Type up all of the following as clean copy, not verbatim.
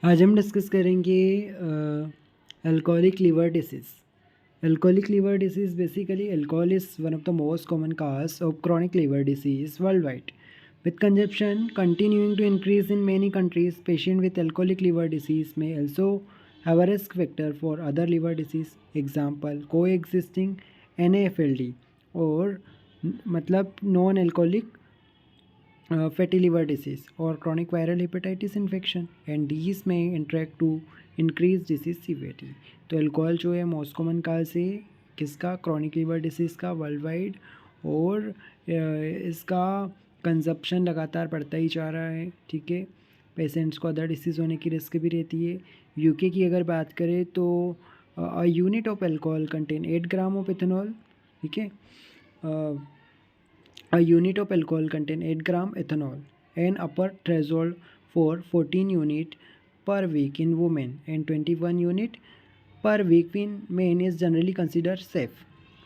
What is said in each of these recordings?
आज हम डिस्कस करेंगे alcoholic liver disease. Alcoholic liver disease, basically alcohol is one of the most common cause of chronic liver disease worldwide. With consumption continuing to increase in many countries, patients with alcoholic liver disease may also have a risk factor for other liver disease. Example, coexisting NAFLD or मतलब non-alcoholic fatty liver disease or chronic viral hepatitis infection, and these may interact to increase disease severity. तो alcohol जो है most common cause है किसका, chronic liver disease का world wide, और इसका consumption लगातार बढ़ता ही जा रहा है. ठीक है, पेशेंट्स को अदर डिसीज़ होने की रिस्क भी रहती है. यूके की अगर बात करें तो unit of alcohol contain 8 gram of ethanol. ठीक है, a unit of alcohol contain 8 gram ethanol. An upper threshold for 14 unit per week in women and 21 unit per week in men is generally considered safe.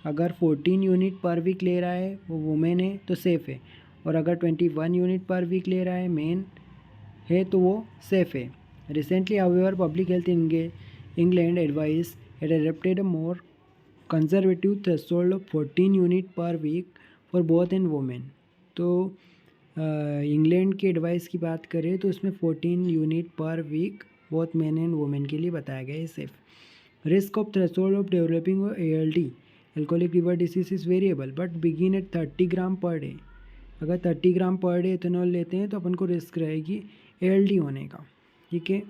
अगर 14 unit per week ले रहा है वो women है तो safe है, और अगर 21 यूनिट पर वीक ले रहा है मेन है तो वो सेफ़ है. Recently however public health England advice had adopted a more conservative threshold of 14 unit per week for both and women. तो इंग्लैंड की एडवाइस की बात करें तो उसमें 14 unit per week both man and women के लिए बताया गया है safe. Risk of threshold of developing ALD alcoholic liver disease is variable but begin at 30 gram per day. अगर 30 ग्राम पर डे इथेनॉल लेते हैं तो अपन को रिस्क रहेगी ALD होने का. ठीक है,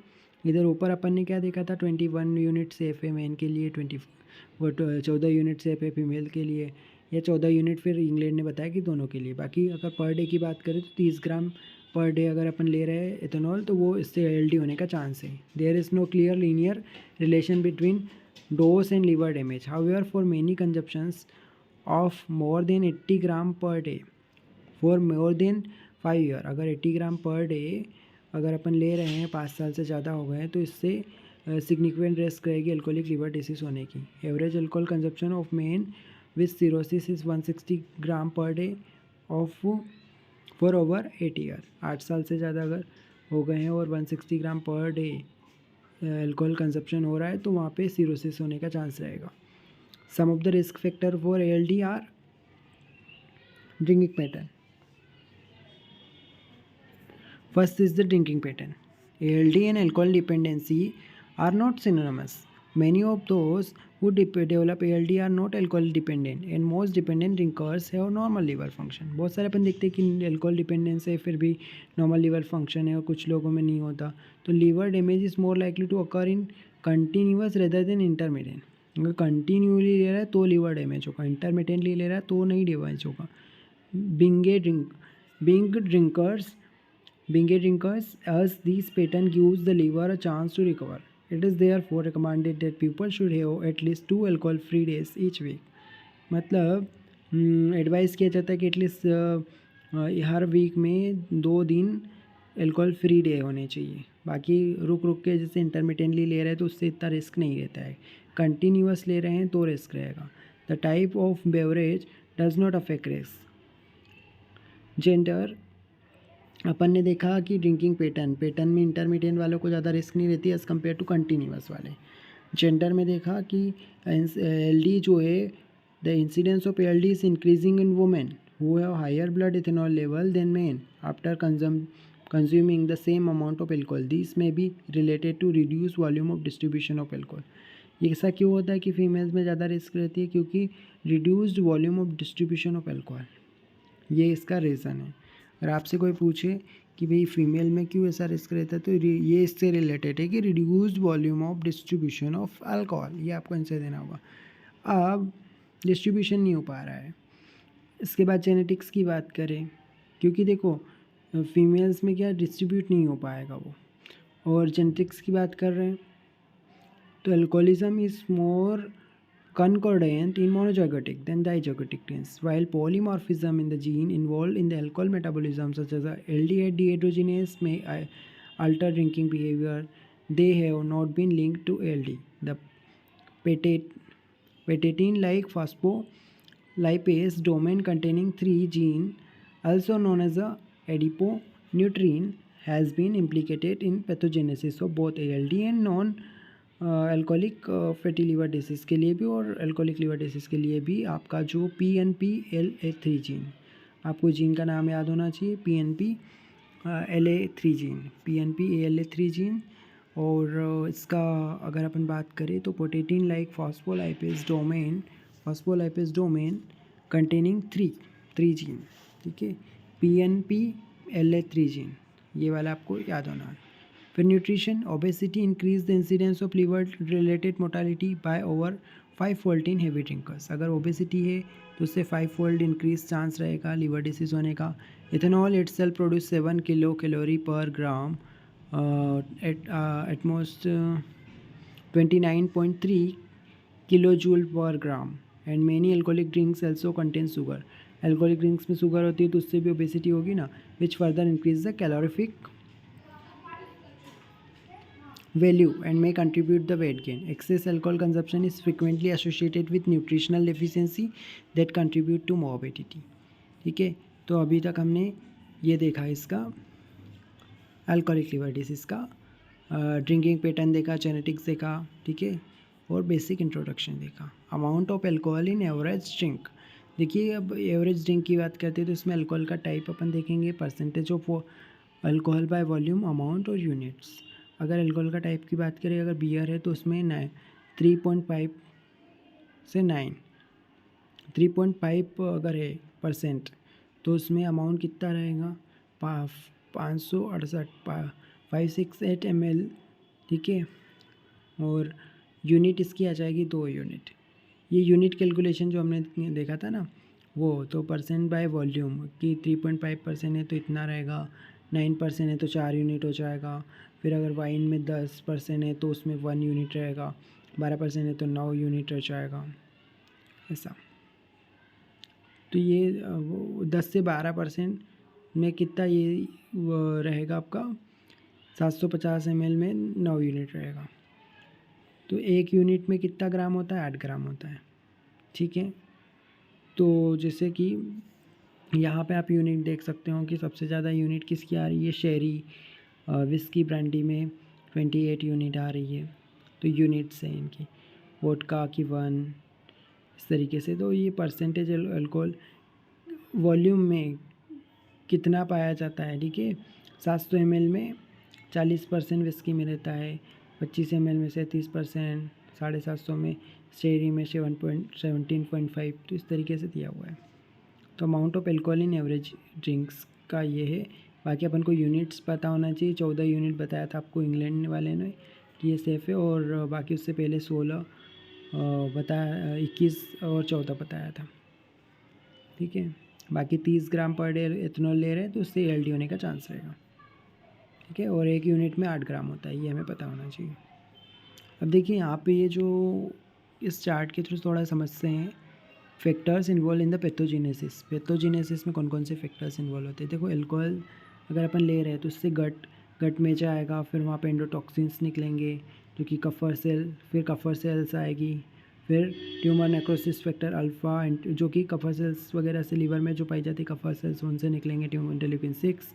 इधर ऊपर अपन ने क्या देखा था, 21 यूनिट सेफ है मेन के लिए, 14 यूनिट सेफ है फीमेल के लिए, या 14 यूनिट फिर इंग्लैंड ने बताया कि दोनों के लिए. बाकी अगर पर डे की बात करें तो 30 ग्राम पर डे अगर अपन ले रहे हैं इथेनॉल तो वो इससे ALD होने का चांस है. There is no clear linear relation between dose and liver damage. However for many consumptions of more than 80 gram per day for more than 5 year, अगर 80 ग्राम पर डे अगर अपन ले रहे हैं 5 साल से ज़्यादा हो गए हैं तो इससे सिग्निफिकेंट रिस्क रहेगी अल्कोहलिक लिवर डिसीज़ होने की. Average alcohol consumption of main with cirrhosis is 160 gram per day of for over 8 year. 8 साल से ज़्यादा अगर हो गए हैं और 160 ग्राम पर डे अल्कोहल कंजप्शन हो रहा है तो वहाँ पे सिरोसिस होने का चांस रहेगा. Some of the risk factor for ALD are drinking pattern. First is the drinking pattern. ALD and alcohol dependency are not synonymous. Many of those who develop ALD are not alcohol dependent and most dependent drinkers have normal liver function. बहुत सारे अपन देखते हैं कि alcohol dependence है फिर भी normal liver function है और कुछ लोगों में नहीं होता. तो liver damage is more likely to occur in continuous rather than intermediate. अगर कंटिन्यूली ले रहा है तो लीवर डैमेज होगा, इंटरमीडिएटली ले रहा है तो नहीं डैमेज होगा. Being a drinkers, as this pattern gives the liver a chance to recover. It is therefore recommended that people should have at least 2 alcohol-free days each week. मतलब advice किया जाता है कि एटलीस्ट हर वीक में 2 दिन alcohol free day होने चाहिए. बाकी रुक रुक के जैसे इंटरमिटेंटली ले रहे हैं तो उससे इतना रिस्क नहीं रहता है. कंटिन्यूअस ले रहे हैं तो रिस्क रहेगा. The type of beverage does not affect risk. Gender, अपन ने देखा कि ड्रिंकिंग पैटर्न में इंटरमीडिएट वालों को ज़्यादा रिस्क नहीं रहती एज़ कम्पेयर टू कंटिन्यूअस वाले. जेंडर में देखा कि ALD जो है the incidence of ALD is increasing in women who have higher blood ethanol level than men after consuming the same amount of alcohol. This may be related to reduce volume of distribution of alcohol. ये ऐसा क्यों होता है कि females में ज़्यादा risk रहती है, क्योंकि reduced volume of distribution of alcohol, ये इसका रीज़न है. अगर आपसे कोई पूछे कि भाई फीमेल में क्यों ऐसा रिस्क रहता है तो ये इससे रिलेटेड है कि reduced volume of distribution of alcohol, ये आपको आंसर देना होगा. अब डिस्ट्रीब्यूशन नहीं हो पा रहा है. इसके बाद जेनेटिक्स की बात करें, क्योंकि देखो फीमेल्स में क्या डिस्ट्रीब्यूट नहीं हो पाएगा वो, और जेनेटिक्स की बात कर रहे हैं तो alcoholism is more concordant in monozygotic than dizygotic twins, while polymorphism in the gene involved in the alcohol metabolism such as the aldehyde dehydrogenase may alter drinking behavior, they have not been linked to ALD. The patatin-like phospholipase domain containing 3 gene, also known as the adiponutrin has been implicated in pathogenesis of both ALD and non alcoholic fatty liver disease के लिए भी और alcoholic liver disease के लिए भी आपका जो PNP-LA3 gene, आपको जीन का नाम याद होना चाहिए, PNP-LA3 जीन, PNP-LA3 जीन। और इसका अगर अपन बात करें तो protein like phospholipase domain containing three gene, ठीक है, PNP-LA3 जीन, ये वाला आपको याद होना है। फिर nutrition, obesity increase the incidence of liver related mortality by over 5-fold in heavy drinkers. अगर ओबेसिटी है तो उससे 5-fold इंक्रीज चांस रहेगा लिवर डिसीज़ होने का। Ethanol itself produce 7 kilo calorie per gram at most 29.3 kilojoule per gram, and many alcoholic drinks also contain sugar. Alcoholic drinks में sugar होती है तो उससे भी ओबेसिटी होगी ना, which further increase the calorific value and may contribute the weight gain. Excess alcohol consumption is frequently associated with nutritional deficiency that contribute to morbidity. ठीक है, तो अभी तक हमने ये देखा इसका अल्कोहलिक लिवर डिसीज़ का ड्रिंकिंग पैटर्न देखा, जेनेटिक्स देखा, ठीक है, और बेसिक इंट्रोडक्शन देखा। Amount of alcohol in average drink, देखिए अब एवरेज ड्रिंक की बात करते हैं तो इसमें अल्कोहल का टाइप अपन देखेंगे, percentage of alcohol by volume, amount और यूनिट्स। अगर अल्कोहल का टाइप की बात करें, अगर बियर है तो उसमें 3.5 से 3.5 अगर है परसेंट तो उसमें अमाउंट कितना रहेगा, 568 ml, ठीक है, और यूनिट इसकी आ जाएगी 2 यूनिट। ये यूनिट कैलकुलेशन जो हमने देखा था ना वो, तो परसेंट बाय वॉल्यूम कि 3.5% है तो इतना रहेगा, 9% है तो 4 यूनिट हो जाएगा। फिर अगर वाइन में 10% है तो उसमें 1 यूनिट रहेगा, 12% है तो 9 यूनिट रह जाएगा, ऐसा। तो ये 10 से 12% में कितना ये रहेगा आपका, 750 ml में 9 यूनिट रहेगा। तो 1 यूनिट में कितना ग्राम होता है, 8 ग्राम होता है, ठीक है। तो जैसे कि यहाँ पे आप यूनिट देख सकते हो कि सबसे ज़्यादा यूनिट किसकी आ रही है, शेरी विस्की ब्रांडी में 28 यूनिट आ रही है। तो यूनिट्स हैं इनकी, वोडका की 1, इस तरीके से। तो ये परसेंटेज अल्कोहल वॉल्यूम में कितना पाया जाता है, ठीक है। 700 ml में 40% विस्की में रहता है, 25 ml में 37%, 750 में शेरी में 17.5, तो इस तरीके से दिया हुआ है। तो amount of alcohol in average drinks का ये है। बाकी अपन को यूनिट्स पता होना चाहिए, 14 यूनिट बताया था आपको इंग्लैंड वाले ने कि ये सेफ़ है, और बाकी उससे पहले 16 बताया, 21 और 14 बताया था, ठीक है। बाकी 30 ग्राम पर डे एथेनॉल ले रहे हैं तो उससे ALD होने का चांस रहेगा, ठीक है, और 1 यूनिट में 8 ग्राम होता है, ये हमें पता होना चाहिए। अब देखिए यहाँ पे ये जो इस चार्ट के थ्रू थोड़ा समझते हैं, factors involve in the pathogenesis में कौन कौन से फैक्टर्स इन्वॉल्व होते हैं। देखो अल्कोहल अगर अपन ले रहे हैं तो उससे गट में जाएगा, फिर वहाँ पे एंडोटॉक्सिन्स निकलेंगे जो कि कफर सेल्स आएगी, फिर ट्यूमर नेक्रोसिस फैक्टर अल्फ़ा जो कि कफर सेल्स वगैरह से लिवर में जो पाई जाती है कफर सेल्स उनसे निकलेंगे, interleukin 6,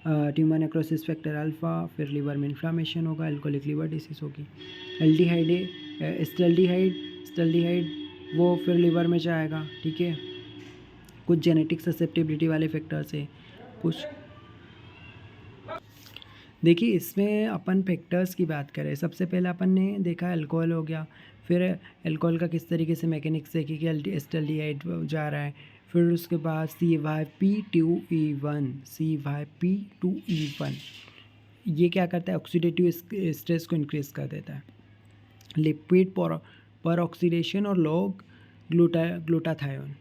tumour necrosis factor alpha, फिर लिवर में इन्फ्लामेशन होगा, अल्कोहलिक लिवर डिसीज़ होगी। स्टल्डिहाइड वो फिर लिवर में जाएगा, ठीक है। कुछ जेनेटिक ससेप्टिबिलिटी वाले फैक्टर्स है कुछ। देखिए इसमें अपन फैक्टर्स की बात करें, सबसे पहले अपन ने देखा अल्कोहल हो गया, फिर अल्कोहल का किस तरीके से मैकेनिक्स देखी कि एस्टल्डिहाइड जा रहा है, फिर उसके बाद CYP2E1 ये क्या करता है, ऑक्सीडेटिव स्ट्रेस को इंक्रीज कर देता है। लिपिड पर ऑक्सीडेशन और low glutathione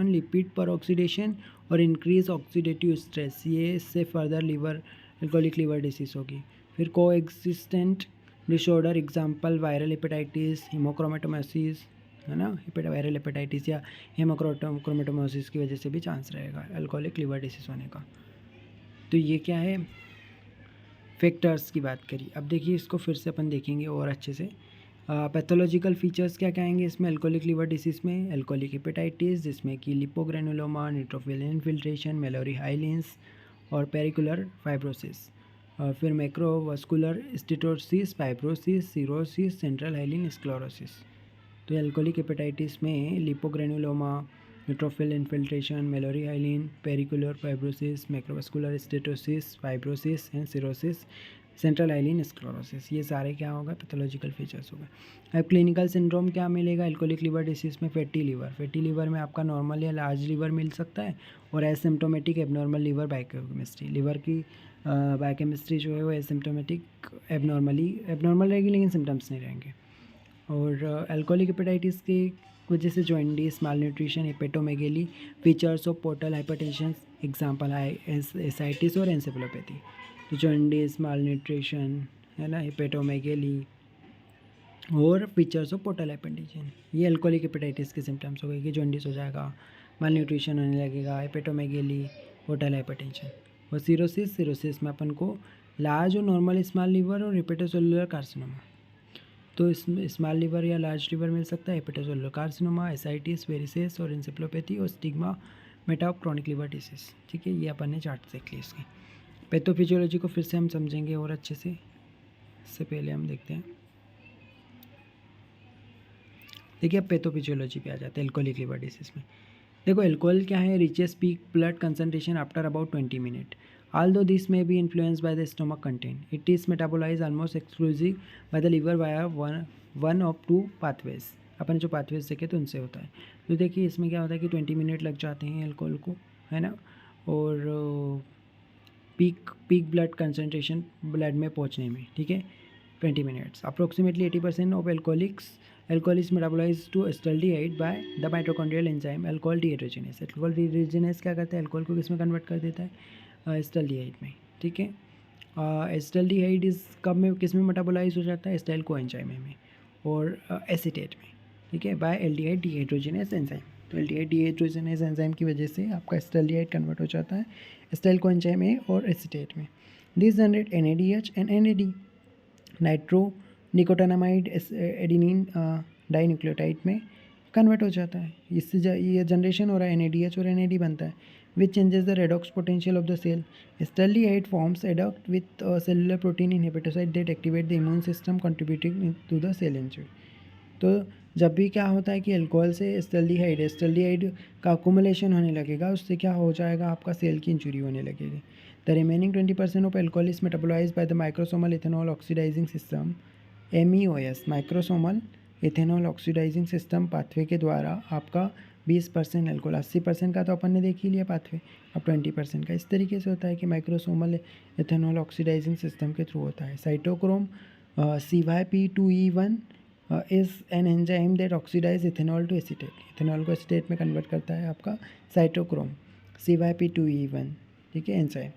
lipid peroxidation और इंक्रीज ऑक्सीडेटिव स्ट्रेस, ये इससे फर्दर अल्कोहलिक लिवर डिसीज़ होगी। फिर coexistent disorder example viral hepatitis, hemochromatosis, है ना, वायरल हेपेटाइटिस या हीमोक्रोमेटोमाइसिस की वजह से भी चांस रहेगा अल्कोहलिक लिवर डिसीज़ होने का। तो ये क्या है, फैक्टर्स की बात करी। अब देखिए इसको फिर से अपन देखेंगे और अच्छे से। पैथोलॉजिकल फीचर्स क्या कहेंगे इसमें अल्कोहलिक लिवर डिसीज़ में, अल्कोहलिक हेपेटाइटिस जिसमें कि lipogranuloma, neutrophil infiltration, Mallory hyalines और पेरिकुलर फाइब्रोसिस। फिर macrovascular steatosis, fibrosis, cirrhosis, central hyaline sclerosis. तो एल्कोहलिक हेपेटाइटिस में lipogranuloma, neutrophil infiltration, Mallory hyaline, pericellular fibrosis, macrovascular steatosis, fibrosis and cirrhosis, central hyaline sclerosis, ये सारे क्या होगा, pathological features होगा। अब क्लिनिकल सिंड्रोम क्या मिलेगा एल्कोहलिक लिवर डिसीज में? फैटी लीवर में आपका नॉर्मल या लार्ज लीवर मिल सकता है, और एसिम्प्टोमेटिक एबनॉर्मल लीवर बायोकेमिस्ट्री। लीवर की बायोकेमिस्ट्री जो है वो एसिम्प्टोमेटिक एबनॉर्मल रहेगी, लेकिन सिम्टम्स नहीं रहेंगे। और अल्कोहलिक हेपेटाइटिस की वजह से jaundice, malnutrition, hepatomegaly, features of portal hypertension, example ascites और एंसेफेलोपैथी। तो जॉइंडिस, मालन्यूट्रिशन है ना, हेपेटोमेगेली और फीचर्स ऑफ पोर्टल हाइपरटेंशन, ये अल्कोहलिक हेपेटाइटिस के सिम्टम्स हो गए कि जॉइंडिस हो जाएगा, मालन्यूट्रिशन होने लगेगा, हेपेटोमेगेली, पोर्टल हाइपरटेंशन। और सिरोसिस में अपन को लार्ज और नॉर्मल स्मॉल लीवर और हेपेटोसेलुलर कार्सिनोमा। तो इसमें स्मॉल लीवर या लार्ज लीवर मिल सकता है, हेपेटोसेलुलर कार्सिनोमा, एसाइटिस, वेरिसेस और एंसेफेलोपैथी और stigma Meta of chronic liver disease. ठीक है, ये अपन ने चार्ट देख ली इसकी। पैथोफिजियोलॉजी को फिर से हम समझेंगे और अच्छे से। इससे पहले हम देखते हैं, देखिए अब पैथोफिजियोलॉजी पे आ जाते हैं एल्कोहलिक लिवर डिसीज में। देखो एल्कोहल क्या है, reaches peak blood concentration after about 20 minute. Although this may be influenced by the stomach content, it is metabolized almost exclusively by the liver via one of two pathways। अपन जो pathways देखे तो उनसे होता है। तो देखिए इसमें क्या होता है कि 20 मिनट लग जाते हैं अल्कोहल को, है ना, और पीक ब्लड कंसनट्रेशन ब्लड में पहुंचने में, ठीक है, 20 minutes. Approximately 80% of alcohol is metabolized to acetaldehyde by the mitochondrial enzyme alcohol dehydrogenase। alcohol dehydrogenase क्या करता है, अल्कोहल को किस में कन्वर्ट कर देता है, एसिटाल्डिहाइड में। ठीक है, एसिटाल्डिहाइड इस कब में किस में मेटाबोलाइज हो जाता है, एसिटाइल कोएंजाइम में और एसीटेट में। ठीक है, बाय एल्डिहाइड डीहाइड्रोजिनेज एंजाइम। तो एल्डिहाइड डीहाइड्रोजिनेज एंजाइम की वजह से आपका एसिटाल्डिहाइड कन्वर्ट हो जाता है एसिटाइल कोएंजाइम में और एसीटेट में। This generate NADH and NAD, nitro nicotinamide adenine dinucleotide में कन्वर्ट हो जाता है। इससे ये जनरेशन हो रहा है, NADH और NAD बनता है, which changes the redox potential of the cell। Acetaldehyde forms adduct with a cellular protein in hepatocyte that activate the immune system, contributing to the cell injury। तो जब भी क्या होता है कि अल्कोहल से एसिटाल्डिहाइड का अकुमुलेशन होने लगेगा, उससे क्या हो जाएगा, आपका सेल की इंजुरी होने लगेगी। The remaining 20% of alcohol is metabolised by the microsomal ethanol oxidising system, MEOS, microsomal ethanol oxidising system pathway के द्वारा आपका 20% अल्कोहल, 80% का तो अपन ने देख ही लिया पाथवे, अब 20% का इस तरीके से होता है कि माइक्रोसोमल इथेनॉल ऑक्सीडाइजिंग सिस्टम के थ्रू होता है। Cytochrome CYP2E1 is an enzyme that oxidize ethanol to acetate. Ethanol को एसीटेट में कन्वर्ट करता है आपका साइटोक्रोम CYP2E1, ठीक है, enzyme.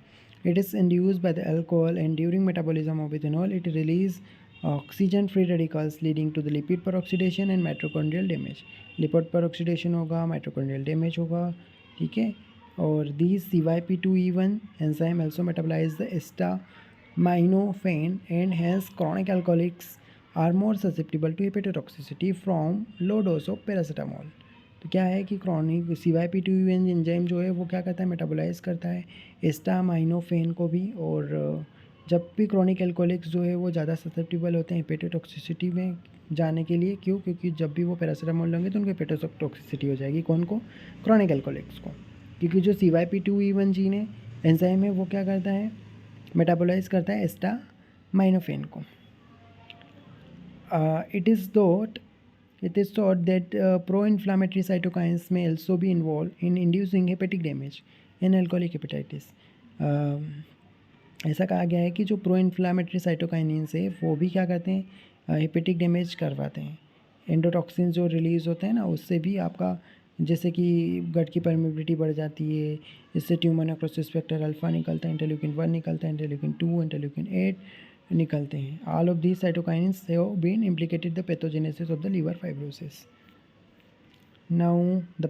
It is induced by the alcohol and during metabolism of ethanol it release oxygen free radicals leading to the lipid peroxidation and mitochondrial damage. Lipid peroxidation होगा, mitochondrial damage होगा, ठीक है। और these CYP2E1 enzyme also metabolize the acetaminophen and hence chronic alcoholics are more susceptible to hepatotoxicity from low dose of paracetamol. तो क्या है कि chronic CYP2E1 enzyme जो है वो क्या करता है, मेटाबोलाइज करता है एस्टामाइनोफेन को भी। और जब भी क्रॉनिक एल्कोहलिक्स जो है वो ज़्यादा ससेप्टिबल होते हैं हेपेटोटॉक्सिसिटी में जाने के लिए, क्यों, क्योंकि जब भी वो पैरासीटामोल लेंगे तो उनको हेपेटोटॉक्सिसिटी हो जाएगी। कौन को, क्रॉनिक एल्कोहलिक्स को, क्योंकि जो CYP2E1 जीन है एंजाइम है वो क्या करता है, मेटाबोलाइज करता है एस्टामाइनोफेन को। It is thought that pro-inflammatory cytokines may also be involved in inducing hepatic damage in alcoholic hepatitis। ऐसा कहा गया है कि जो प्रो इन्फ्लामेटरी साइटोकाइनिन्स है वो भी क्या करते हैं, हेपेटिक डैमेज करवाते हैं। एंडोटॉक्सिन जो रिलीज़ होते हैं ना, उससे भी आपका जैसे कि गट की परमेबिलिटी बढ़ जाती है, इससे ट्यूमर नेक्रोसिस फैक्टर अल्फा निकलता है, इंटरल्यूकिन 1 निकलता है, इंटरल्यूकिन 2, इंटरल्यूकिन 8 निकलते हैं। All of these cytokines have been implicated the pathogenesis of the liver fibrosis. Now the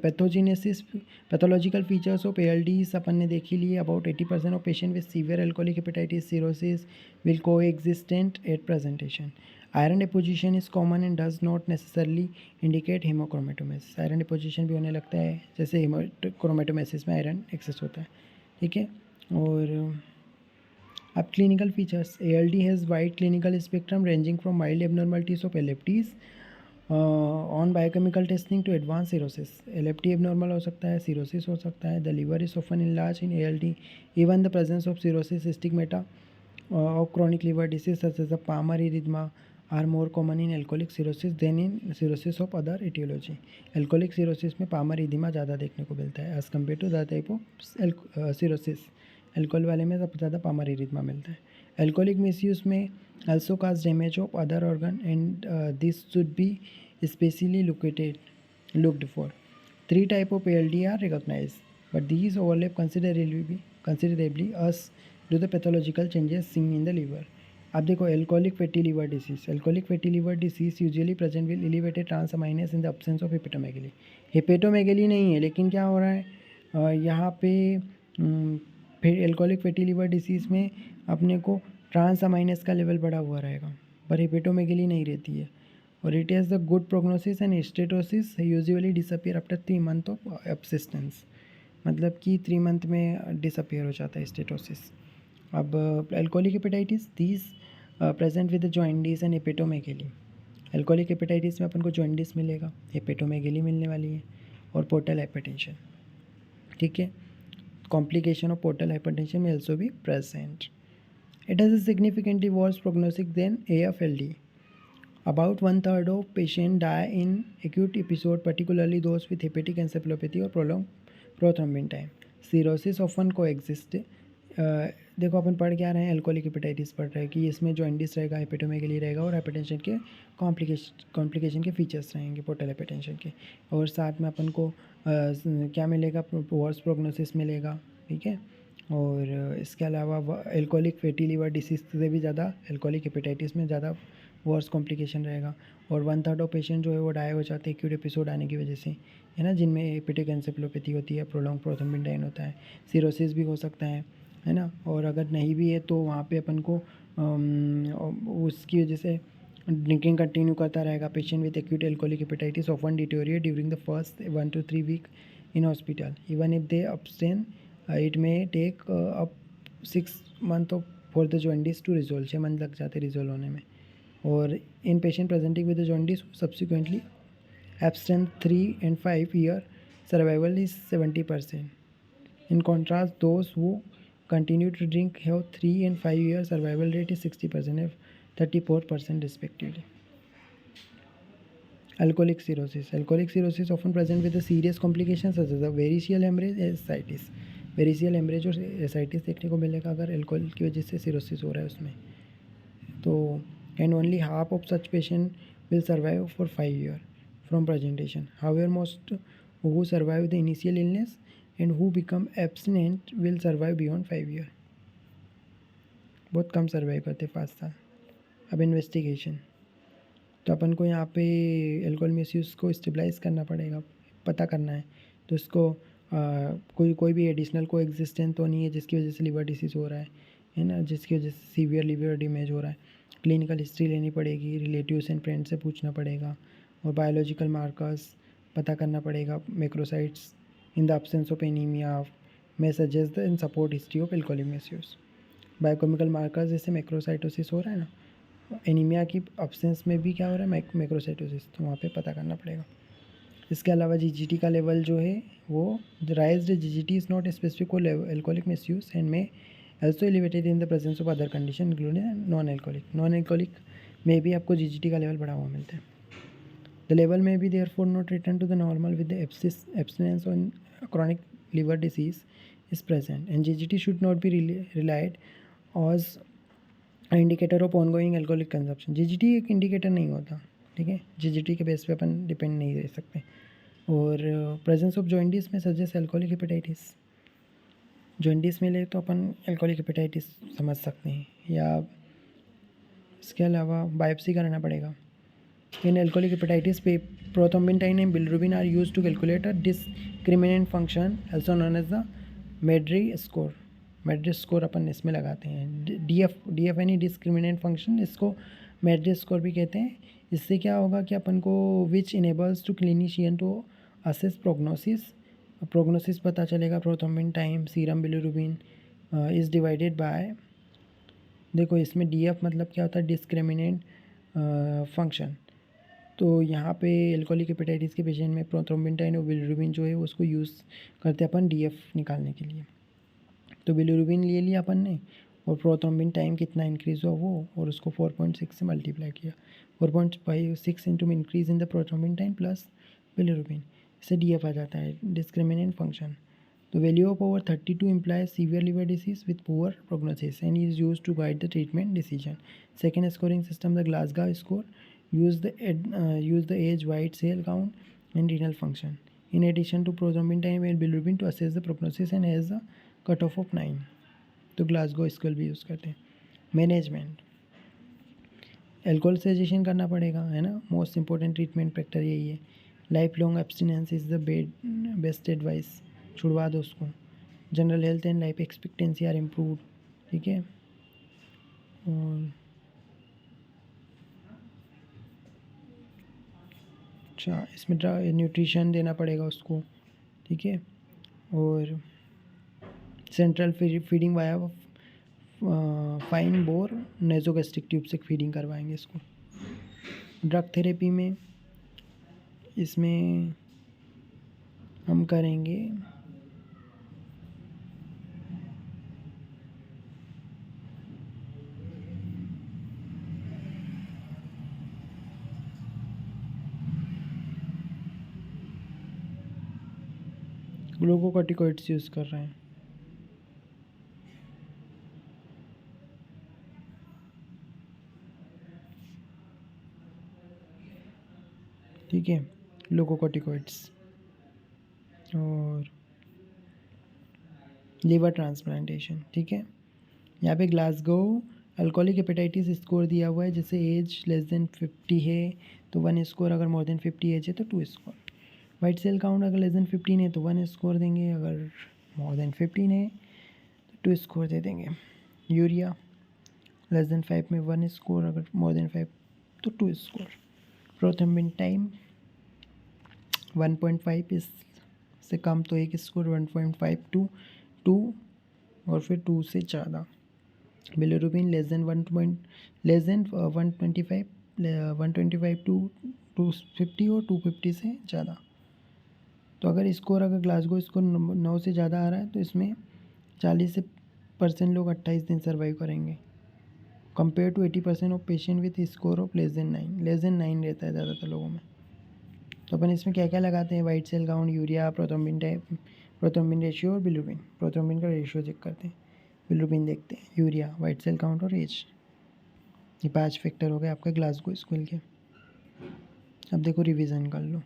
pathological features of ALDs अपन ने देख ही लिए। About 80% of patient with severe alcoholic hepatitis cirrhosis will coexistent at presentation. Iron deposition is common and does not necessarily indicate hemochromatosis. Iron deposition भी होने लगता है, जैसे हेमोक्रोमेटोमेसिस में आयरन एक्सेस होता है, ठीक है। और अब clinical features, ALD has wide clinical spectrum ranging from mild abnormalities of LFTs on biochemical testing to advance cirrhosis. LFT abnormal हो सकता है, सिरोसिस हो सकता है। The liver is often enlarge in ALD, even the presence of cirrhosis stigmata of chronic liver disease such as the Palmer erythema are more common in alcoholic cirrhosis than in cirrhosis of other etiology. Alcoholic cirrhosis में Palmer erythema ज़्यादा देखने को मिलता है as compared to the type of cirrhosis. Alcohol वाले में सबसे ज़्यादा Palmer erythema मिलता है. Alcoholic misuse में also cause damage of other organ and this should be especially looked for. 3 type of ALD are recognized, but these overlap considerably as do the pathological changes seen in the liver. अब देखो alcoholic fatty liver disease. Alcoholic fatty liver disease usually present with elevated transaminase in the absence of hepatomegaly. हेपेटोमेगेली नहीं है, लेकिन क्या हो रहा है यहाँ पे फिर एल्कोहलिक फैटी लिवर डिसीज़ में अपने को ट्रांस का लेवल बढ़ा हुआ रहेगा, पर हेपेटोमेगेली नहीं रहती है. और it has the good prognosis and steatosis usually disappear after 3 months of abstinence. मतलब कि 3 month में डिसअपियर हो जाता है स्टेटोसिस. अब alcoholic hepatitis, these present with jaundice and hepatomegaly. Alcoholic hepatitis में अपन को जॉइंडिस मिलेगा, हेपेटोमेगेली मिलने वाली है और पोर्टल हाइपरटेंशन. ठीक है, कॉम्प्लिकेशन ऑफ पोर्टल हाइपरटेंशन में ऑल्सो भी प्रेजेंट. It has a significantly worse prognosis than AFLD. About 1/3 of patients die in acute episode, particularly those with hepatic encephalopathy or prolonged prothrombin time. Cirrhosis often coexist. देखो अपन पढ़ क्या रहे हैं, alcoholic hepatitis पढ़ रहे हैं कि इसमें जॉइंडिस रहेगा, हेपेटोमेगेली रहेगा और हाइपरटेंशन के कॉम्प्लिकेशन के फीचर्स रहेंगे पोर्टल हाइपरटेंशन के. और साथ में अपन को क्या मिलेगा, वर्स प्रोग्नोसिस मिलेगा. ठीक है, और इसके अलावा एल्कोहलिक फैटी लिवर डिसीज से भी ज़्यादा एल्कोहलिक हेपेटाइटिस में ज़्यादा वर्स कॉम्प्लिकेशन रहेगा. और 1/3 ऑफ पेशेंट जो है वो डाई हो जाते हैं एक्यूट एपिसोड आने की वजह से, है ना, जिनमें हेपेटिक एन्सेफेलोपैथी होती है, प्रोलॉन्ग प्रोथ्रोम्बिन डाइन होता है, सिरोसिस भी हो सकता है ना. और अगर नहीं भी है तो वहाँ पे अपन को उसकी वजह से ड्रिंकिंग कंटिन्यू करता रहेगा. Patient with acute alcoholic hepatitis often deteriorate during the first 1 to 3 week in hospital. Even if they abstain it may take up 6 months for the jaundice to resolve. 6 month लग जाते resolve होने में. और in patient presenting with the jaundice subsequently abstinent 3 and 5 year survival is 70%. In contrast, those who continue to drink have 3 and 5 year survival rate is 60% and 34% respectively. Alcoholic cirrhosis. Alcoholic cirrhosis often present with the serious complications such as a variceal hemorrhage, ascites. Variceal hemorrhage और ascites देखने को मिलेगा अगर alcohol की वजह से cirrhosis हो रहा है उसमें. तो and only half of such patient will survive for 5 years from presentation. However, most who survive the initial illness and who become abstinent will survive beyond 5 years. बहुत कम सर्वाइव करते 5 साल. अब इन्वेस्टिगेशन, तो अपन को यहाँ पे एल्कोहल मिसयूज़ को stabilise करना पड़ेगा, पता करना है. तो इसको कोई भी एडिशनल को एग्जिस्टेंस तो नहीं है जिसकी वजह से लिवर डिसीज़ हो रहा है ना, जिसकी वजह से सीवियर लिवर डैमेज हो रहा है. क्लिनिकल हिस्ट्री लेनी पड़ेगी, रिलेटिव्स एंड फ्रेंड्स से पूछना पड़ेगा और बायोलॉजिकल मार्कर्स पता करना पड़ेगा. Macrocytes in the absence of anemia में suggest in support history of alcoholic misuse. Biochemical markers जैसे मैक्रोसाइटोसिस हो रहा है ना, एनीमिया की एब्सेंस में भी क्या हो रहा है, मैक्रोसाइटोसिस, तो वहाँ पे पता करना पड़ेगा. इसके अलावा GGT का लेवल जो है वो राइज्ड GGT is not specific for alcoholic misuse and में also elevated in the presence of other condition including non-alcoholic में भी आपको GGT का लेवल बढ़ा हुआ मिलता है. The level may be therefore not return to the normal with the abstinence on chronic liver disease is present and GGT should not be relied as an indicator of ongoing alcoholic consumption. GGT एक indicator नहीं होता, ठीक है, GGT के base पे अपन depend नहीं रह सकते. और प्रेजेंस ऑफ जॉइंडिस में सजेस्ट एल्कोहलिक हेपेटाइटिस. जॉइंडिस मिले तो अपन एल्कोहलिक हेपेटाइटिस समझ सकते हैं, या इसके अलावा बायोप्सी कराना पड़ेगा. इन एल्कोहलिक हेपेटाइटिस पे prothrombin and bilirubin are used to calculate a discriminant function also known as the Maddrey score. Maddrey score अपन इसमें लगाते हैं. DF यानी डिस्क्रिमिनेंट फंक्शन, इसको मेड्री स्कोर भी कहते हैं. इससे क्या होगा कि अपन को which enables to clinician to assess prognosis पता चलेगा, prothrombin time, serum bilirubin, is divided by, देखो इसमें DF मतलब क्या होता है, डिस्क्रिमिनेंट फंक्शन। तो यहाँ पे एल्कोहलिक हेपेटाइटिस के पेशेंट में प्रोथ्रोम्बिन और बिलिरुबिन जो है उसको यूज़ करते हैं अपन DF निकालने के लिए। तो बिलिरुबिन ले लिया अपन ने और प्रोथ्रोम्बिन टाइम कितना इंक्रीज़ हुआ वो, और उसको 4.6 से मल्टीप्लाई किया। 4.56 into increase in the prothrombin time plus bilirubin, इससे DF आ जाता है, discriminant function. The value of over 32 implies severe liver disease with poor prognosis and is used to guide the treatment decision. Second scoring system, the Glasgow score, use the age, white cell count, and renal function. In addition to prothrombin time and bilirubin to assess the prognosis and has a cutoff of 9. तो Glasgow scale भी use करते हैं। Management, alcohol suggestion करना पड़ेगा, है ना, most important treatment factor यही है। Life long abstinence is the best advice, छुड़वा दो उसको। General health and life expectancy are improve, ठीक है। और अच्छा, इसमें न्यूट्रिशन देना पड़ेगा उसको, ठीक है। और central feeding via fine bore nasogastric tube से फीडिंग करवाएंगे इसको। ड्रग थेरेपी में इसमें हम करेंगे ग्लूकोकॉर्टिकॉइड्स यूज़ कर रहे हैं, ठीक है, ग्लूकोकॉर्टिकॉइड्स। और लिवर ट्रांसप्लांटेशन, ठीक है। यहाँ पे ग्लासगो अल्कोहलिक हेपेटाइटिस स्कोर दिया हुआ है, जैसे एज लेस देन 50 है तो 1 स्कोर, अगर मोर देन 50 एज है तो 2 स्कोर। वाइट सेल काउंट अगर लेस देन 15 है तो 1 स्कोर देंगे, अगर मोर देन 15 है तो 2 स्कोर दे देंगे। यूरिया लेस देन 5 में 1 स्कोर, अगर मोर देन 5 तो 2 स्कोर। प्रोथ्रोम्बिन टाइम 1.5, इससे कम तो 1 स्कोर, 1.5 टू 2 और फिर 2 से ज़्यादा। बिलिरुबिन लेस देन 125 टू 250 और 250 से ज़्यादा। तो अगर स्कोर, अगर ग्लासगो स्कोर 9 से ज़्यादा आ रहा है तो इसमें 40% लोग 28 दिन सर्वाइव करेंगे, compare to 80% of patient with score of less than 9। Less than 9 रहता है ज़्यादातर लोगों में। तो अपन इसमें क्या क्या लगाते हैं, white cell count, urea, prothrombin type, prothrombin ratio और बिलिरुबिन। प्रोथ्रोम्बिन का रेशियो चेक करते हैं, बिलिरुबिन देखते हैं, यूरिया, वाइट सेल काउंट और एज। ये 5 फैक्टर हो गए आपके ग्लासगो स्केल के। अब देखो रिवीजन कर लो।